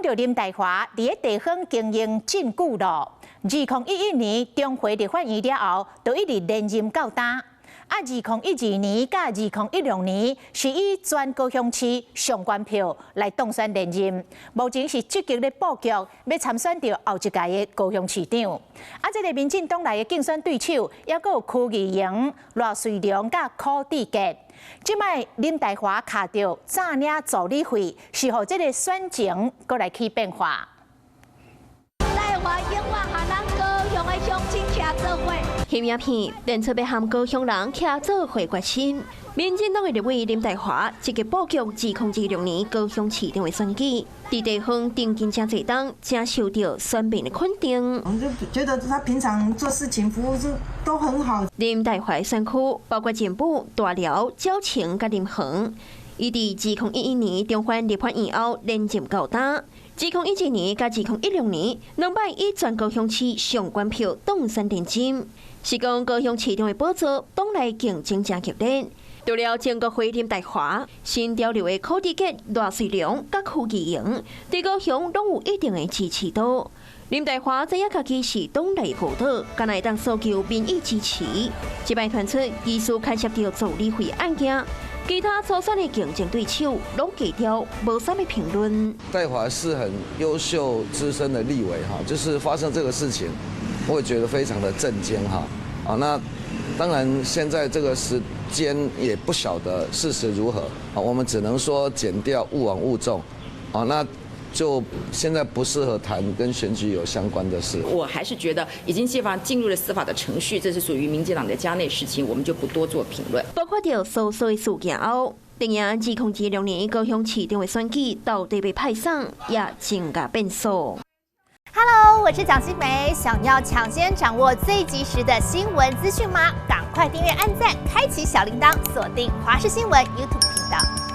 讲到林岱华伫地方经营真久咯，2011年中华立法院了后，就一直连任到今。2012年甲2016年是以全高雄市上关票来当选连任，目前是积极咧布局，要参选到后一届的高雄市长。这个民进党内的竞选对手，也阁有区议员罗瑞良甲柯志杰。即摆林岱华卡到诈领助理费，是予这个选情阁来起变化。岱华永远和咱高雄的乡亲徛做伙。翕影片连出要和高雄人徛做伙决心。民进党的立委林岱华积极布局2016年高雄市长的选举，在地方定金真侪当，真受到选民的肯定。我们就觉得他平常做事情、服务都很好。林岱华选区包括前埔、大寮、蛟青甲林恒，伊伫2011年中返立法院后连任到今。2017年甲2016年两摆以全高雄市上关票当选连任，是讲高雄市长的宝座党内竞争真激烈。除了前国会林岱华，新调流的柯志杰、罗瑞良甲区议员，在高雄拢有一定的支持度。林岱华知影家己是党内孤岛，敢会当诉求民意支持。即摆传出疑似牵涉到助理费案件，其他初选的竞争对手拢低调，无啥物评论。岱华是很优秀资深的立委哈，就是发生这个事情，我也觉得非常的震惊哈。那当然现在这个时间也不晓得事实如何啊，我们只能说检调勿枉勿纵啊，那就现在不适合谈跟选举有相关的事。我还是觉得已经基本上进入了司法的程序，这是属于民进党的家内事情，我们就不多做评论。包括到搜索的事件后，定阳2016年高雄市长的选举到底被派上，也增加变数。Hello， 我是蒋欣梅。想要抢先掌握最及时的新闻资讯吗？赶快订阅、按赞、开启小铃铛，锁定华视新闻 YouTube 频道。